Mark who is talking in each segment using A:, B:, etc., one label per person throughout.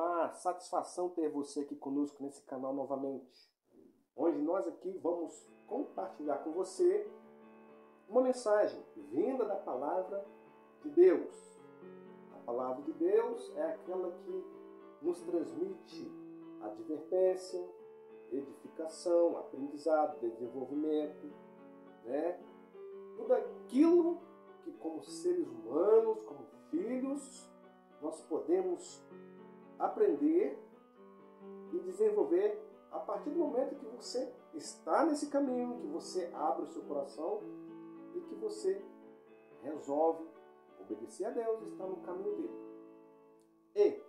A: Olá, satisfação ter você aqui conosco nesse canal novamente, onde nós aqui vamos compartilhar com você uma mensagem vinda da Palavra de Deus. A Palavra de Deus é aquela que nos transmite advertência, edificação, aprendizado, desenvolvimento, Tudo aquilo que como seres humanos, como filhos, nós podemos aprender e desenvolver a partir do momento que você está nesse caminho, que você abre o seu coração e que você resolve obedecer a Deus e estar no caminho dele. E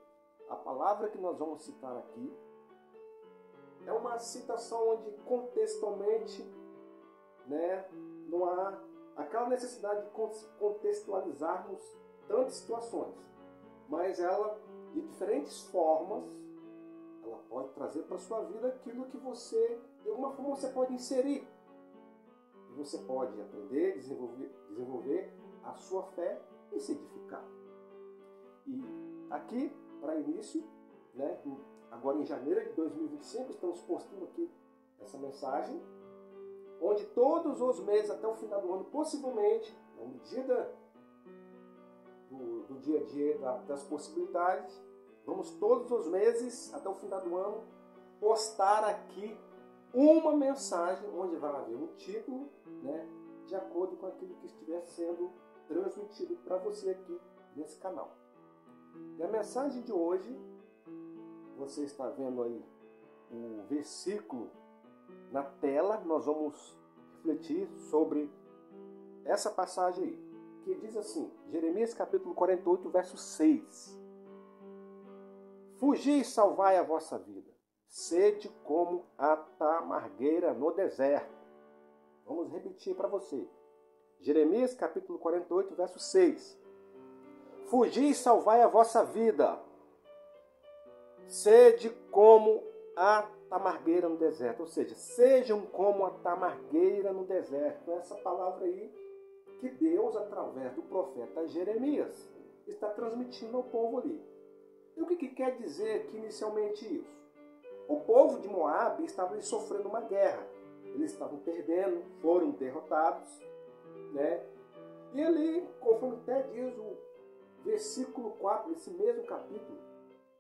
A: a palavra que nós vamos citar aqui é uma citação onde contextualmente não há aquela necessidade de contextualizarmos tantas situações, mas ela, de diferentes formas, ela pode trazer para a sua vida aquilo que você, de alguma forma, você pode inserir. E você pode aprender, desenvolver a sua fé e se edificar. E aqui, para início, agora em janeiro de 2025, estamos postando aqui essa mensagem, onde todos os meses até o final do ano, possivelmente, na medida do dia a dia, das possibilidades, vamos todos os meses, até o final do ano, postar aqui uma mensagem onde vai haver um título, de acordo com aquilo que estiver sendo transmitido para você aqui nesse canal. E a mensagem de hoje, você está vendo aí o versículo na tela, nós vamos refletir sobre essa passagem aí, que diz assim, Jeremias capítulo 48, verso 6. Fugi e salvai a vossa vida, sede como a tamargueira no deserto. Vamos repetir para você. Jeremias capítulo 48, verso 6. Fugi e salvai a vossa vida, sede como a tamargueira no deserto. Ou seja, sejam como a tamargueira no deserto. Essa palavra aí que Deus, através do profeta Jeremias, está transmitindo ao povo ali. E o que quer dizer aqui inicialmente isso? O povo de Moabe estava sofrendo uma guerra. Eles estavam perdendo, foram derrotados. E ali, conforme até diz o versículo 4 desse mesmo capítulo,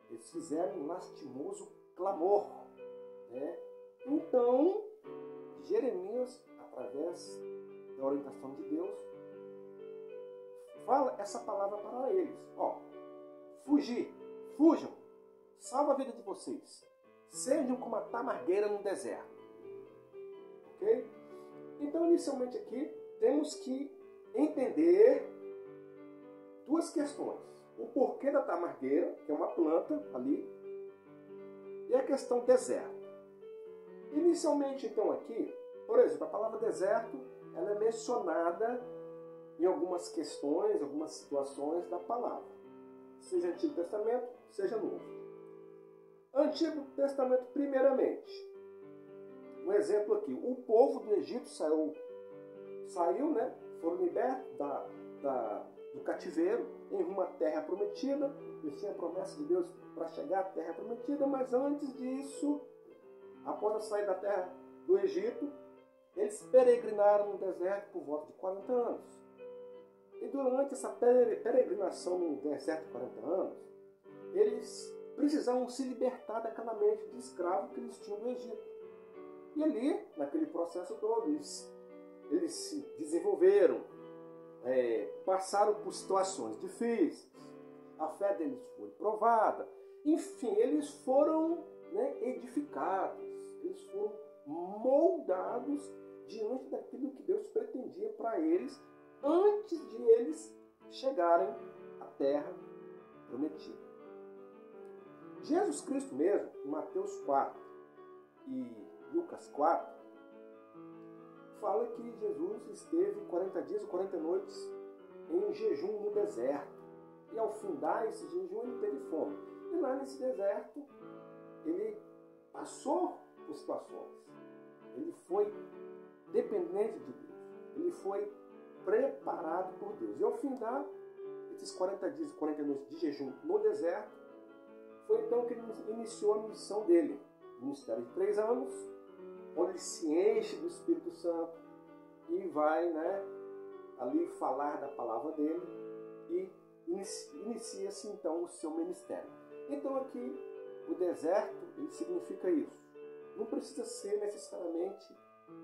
A: eles fizeram um lastimoso clamor. Então, Jeremias, através da orientação de Deus, fala essa palavra para eles. Fujam, salva a vida de vocês. Sejam como a tamargueira no deserto. Ok? Então, inicialmente aqui, temos que entender duas questões. O porquê da tamargueira, que é uma planta ali, e a questão deserto. Inicialmente, então, aqui, por exemplo, a palavra deserto, ela é mencionada em algumas questões, algumas situações da palavra. Seja Antigo Testamento, seja Novo. Antigo Testamento, primeiramente. Um exemplo aqui. O povo do Egito saiu, foram libertos do cativeiro em uma terra prometida. Eles tinham a promessa de Deus para chegar à terra prometida, mas antes disso, após a saída da terra do Egito, eles peregrinaram no deserto por volta de 40 anos. E durante essa peregrinação no deserto de 40 anos, eles precisavam se libertar daquela mente de escravo que eles tinham no Egito. E ali, naquele processo todo, eles se desenvolveram, passaram por situações difíceis, a fé deles foi provada, enfim, eles foram edificados, eles foram moldados diante daquilo que Deus pretendia para eles, antes de eles chegarem à terra prometida. Jesus Cristo mesmo, em Mateus 4 e Lucas 4, fala que Jesus esteve 40 dias e 40 noites em jejum no deserto. E ao findar esse jejum, ele teve fome. E lá nesse deserto, ele passou por situações. Ele foi dependente de Deus. Ele foi preparado por Deus. E ao findar esses 40 dias e 40 noites de jejum no deserto, foi então que ele iniciou a missão dele. Um ministério de 3 anos, onde ele se enche do Espírito Santo e vai, ali falar da palavra dele e inicia-se então o seu ministério. Então aqui o deserto, ele significa isso. Não precisa ser necessariamente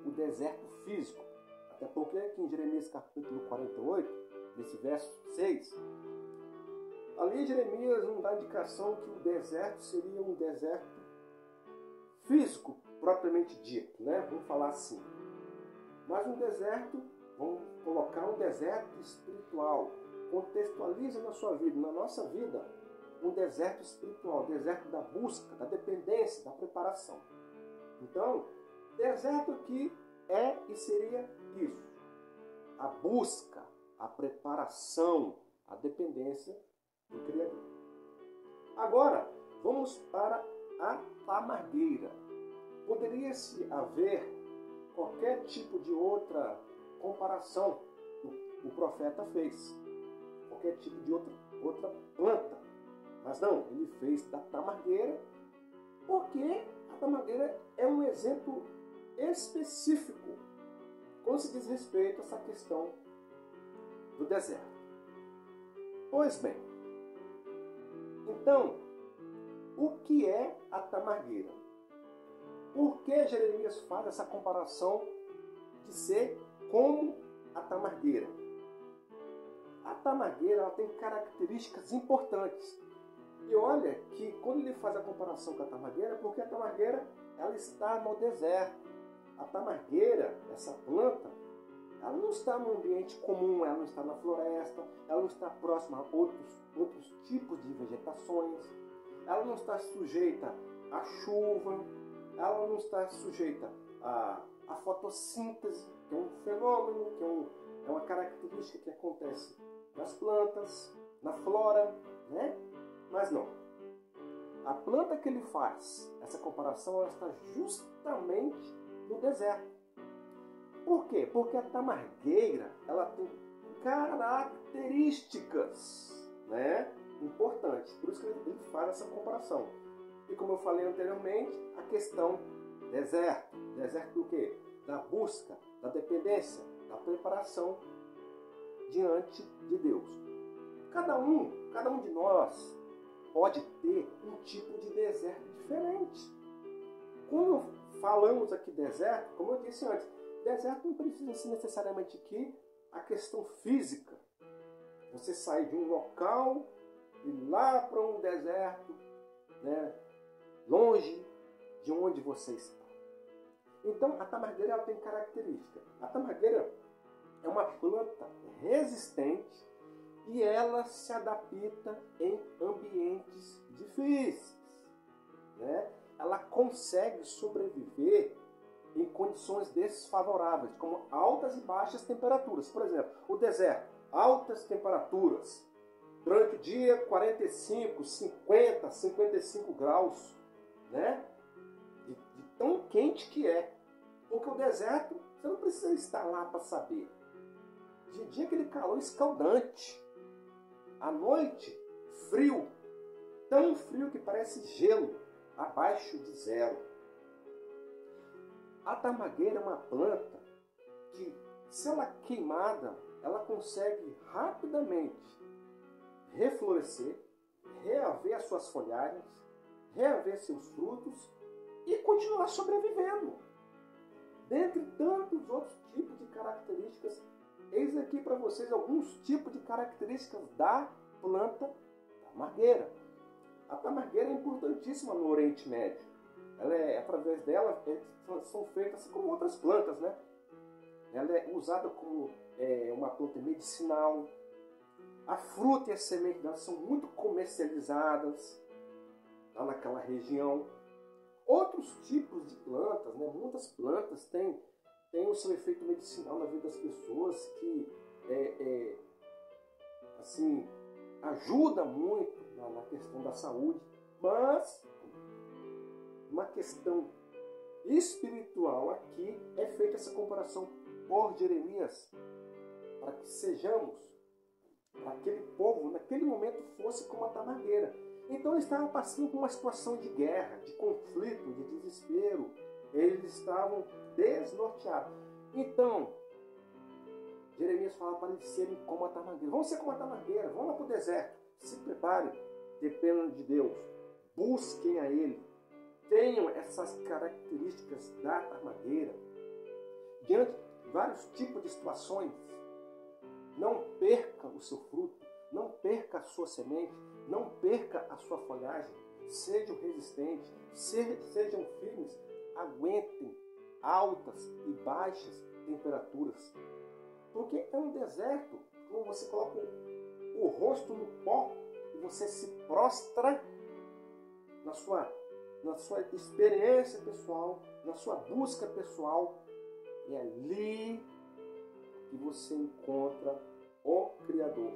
A: o deserto físico, até porque aqui em Jeremias capítulo 48, nesse verso 6, ali Jeremias não dá indicação que o deserto seria um deserto físico propriamente dito, vamos falar assim. Mas um deserto, vamos colocar um deserto espiritual. Contextualiza na sua vida, na nossa vida, um deserto espiritual, deserto da busca, da dependência, da preparação. Então, deserto aqui é e seria isso. A busca, a preparação, a dependência do Criador. Agora, vamos para a tamargueira. Poderia-se haver qualquer tipo de outra comparação que o profeta fez. Qualquer tipo de outra planta. Mas não, ele fez da tamargueira, porque a tamargueira é um exemplo específico quando se diz respeito a essa questão do deserto. Pois bem, então, o que é a tamargueira? Por que Jeremias faz essa comparação de ser como a tamargueira? A tamargueira, ela tem características importantes. E olha que quando ele faz a comparação com a tamargueira, porque a tamargueira, ela está no deserto. A tamargueira, essa planta, ela não está no ambiente comum, ela não está na floresta, ela não está próxima a outros tipos de vegetações, ela não está sujeita à chuva, ela não está sujeita à fotossíntese, que é um fenômeno, que é uma característica que acontece nas plantas, na flora, Mas não. A planta que ele faz, essa comparação, ela está justamente no deserto. Por quê? Porque a tamargueira, ela tem características, importantes. Por isso que ele faz essa comparação. E como eu falei anteriormente, a questão deserto. Deserto do quê? Da busca, da dependência, da preparação diante de Deus. Cada um de nós pode ter um tipo de deserto diferente. Quando falamos aqui deserto, como eu disse antes, deserto não precisa ser necessariamente aqui a questão física. Você sair de um local e ir lá para um deserto, longe de onde você está. Então, a tamargueira, ela tem característica. A tamargueira é uma planta resistente e ela se adapta em ambientes difíceis. Ela consegue sobreviver em condições desfavoráveis, como altas e baixas temperaturas. Por exemplo, o deserto, altas temperaturas. Durante o dia, 45, 50, 55 graus. De tão quente que é. Porque o deserto, você não precisa estar lá para saber. De dia, aquele calor escaldante. À noite, frio. Tão frio que parece gelo, abaixo de 0. A tamargueira é uma planta que, se ela é queimada, ela consegue rapidamente reflorescer, reaver as suas folhagens, reaver seus frutos e continuar sobrevivendo. Dentre tantos outros tipos de características, eis aqui para vocês alguns tipos de características da planta tamargueira. A tamargueira é importantíssima no Oriente Médio. Através dela são feitas assim como outras plantas, Ela é usada como uma planta medicinal. A fruta e a semente dela são muito comercializadas lá naquela região. Outros tipos de plantas, muitas plantas têm o seu efeito medicinal na vida das pessoas, que ajuda muito na questão da saúde. Mas uma questão espiritual aqui é feita essa comparação por Jeremias, para que aquele povo, naquele momento, fosse como a tamargueira. Então eles estavam passando por uma situação de guerra, de conflito, de desespero. Eles estavam desnorteados. Então, Jeremias fala para eles serem como a tamargueira. Vão ser como a tamargueira, vão lá para o deserto. Se preparem, dependam de Deus. Busquem a Ele. Tenham essas características da tamargueira. Diante de vários tipos de situações, não perca o seu fruto, não perca a sua semente, não perca a sua folhagem. Sejam resistentes, sejam firmes, aguentem altas e baixas temperaturas. Porque é um deserto, quando você coloca o rosto no pó e você se prostra na sua experiência pessoal, na sua busca pessoal, é ali que você encontra o Criador.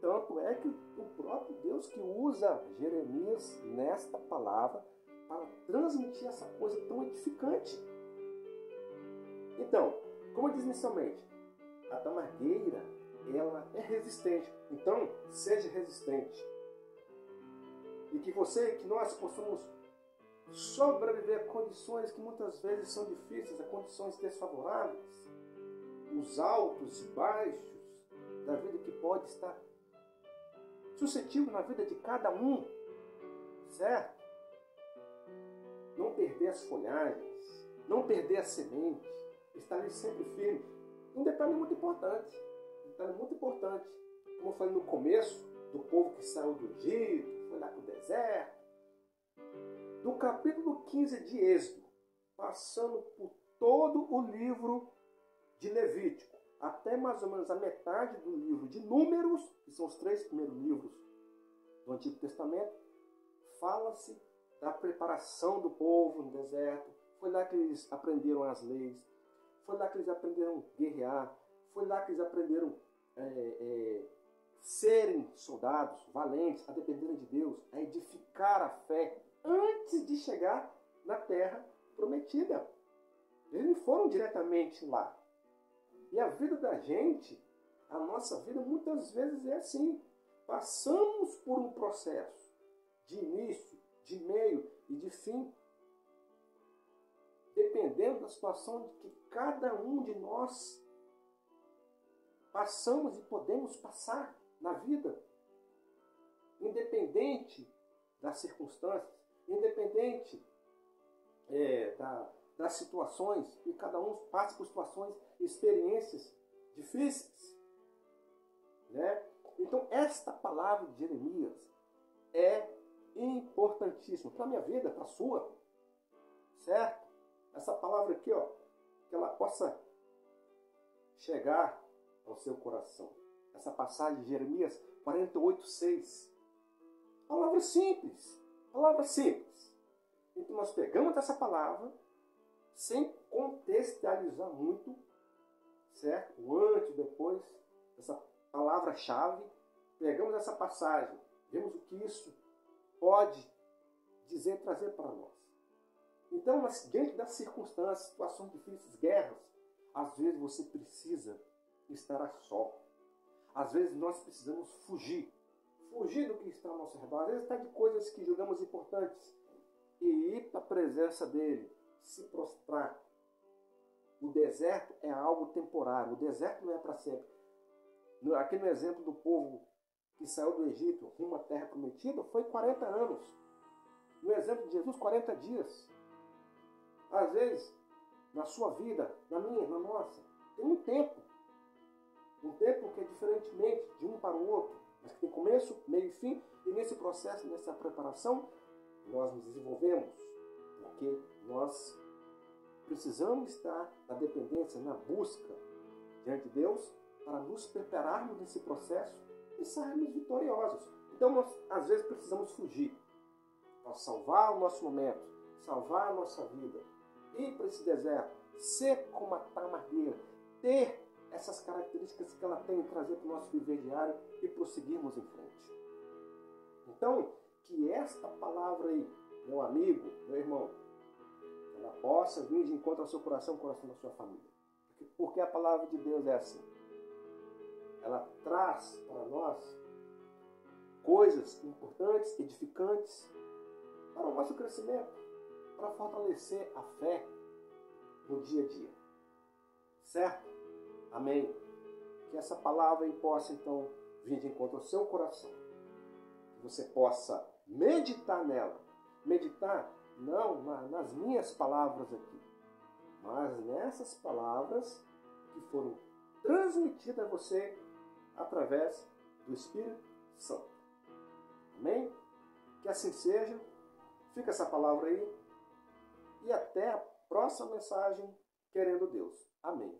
A: Tanto é que o próprio Deus que usa Jeremias nesta palavra para transmitir essa coisa tão edificante. Então, como eu disse inicialmente, a tamargueira, ela é resistente. Então, seja resistente. E que nós possamos sobreviver a condições que muitas vezes são difíceis, a condições desfavoráveis, os altos e baixos da vida que pode estar suscetível na vida de cada um, certo? Não perder as folhagens, não perder a semente, estar ali sempre firme. Um detalhe muito importante, como eu falei no começo, do povo que saiu do Egito, foi lá para o deserto, do capítulo 15 de Êxodo, passando por todo o livro de Levítico, até mais ou menos a metade do livro de Números, que são os 3 primeiros livros do Antigo Testamento, fala-se da preparação do povo no deserto. Foi lá que eles aprenderam as leis, foi lá que eles aprenderam a guerrear, foi lá que eles aprenderam serem soldados, valentes, a dependerem de Deus, a edificar a fé, antes de chegar na terra prometida. Eles não foram diretamente lá. E a vida da gente, a nossa vida, muitas vezes é assim. Passamos por um processo de início, de meio e de fim, dependendo da situação que cada um de nós passamos e podemos passar na vida, independente das circunstâncias, independente das situações, e cada um passa por situações e experiências difíceis, né? Então, esta palavra de Jeremias é importantíssima para a minha vida, para a sua, certo? Essa palavra aqui, ó, que ela possa chegar ao seu coração. Essa passagem de Jeremias 48:6. Palavra simples. Palavra simples. Então nós pegamos essa palavra sem contextualizar muito, certo? O antes, depois, essa palavra-chave. Pegamos essa passagem, vemos o que isso pode dizer, trazer para nós. Então, diante das circunstâncias, situações difíceis, guerras, às vezes você precisa estar a só. Às vezes nós precisamos fugir do que está ao nosso redor. Às vezes está de coisas que julgamos importantes e ir para a presença dele, se prostrar. O deserto é algo temporário, o deserto não é para sempre. Aqui no exemplo do povo que saiu do Egito rumo à terra prometida, foi 40 anos. No exemplo de Jesus, 40 dias. Às vezes, na sua vida, na minha, na nossa, tem um tempo. Um tempo que é diferentemente de um para o outro, mas que tem começo, meio e fim, e nesse processo, nessa preparação, nós nos desenvolvemos, porque nós precisamos estar na dependência, na busca diante de Deus, para nos prepararmos nesse processo e sairmos vitoriosos. Então, nós, às vezes, precisamos fugir para salvar o nosso momento, salvar a nossa vida, ir para esse deserto, ser como a tamargueira, ter essas características que ela tem, trazer para o nosso viver diário e prosseguirmos em frente. Então, que esta palavra aí, meu amigo, meu irmão, ela possa vir de encontro ao seu coração, ao coração da sua família. Porque a palavra de Deus é assim. Ela traz para nós coisas importantes, edificantes, para o nosso crescimento, para fortalecer a fé no dia a dia. Certo? Amém? Que essa palavra aí possa, então, vir de encontro ao seu coração. Que você possa meditar nela. Meditar não nas minhas palavras aqui, mas nessas palavras que foram transmitidas a você através do Espírito Santo. Amém? Que assim seja. Fica essa palavra aí. E até a próxima mensagem, querendo Deus. Amém.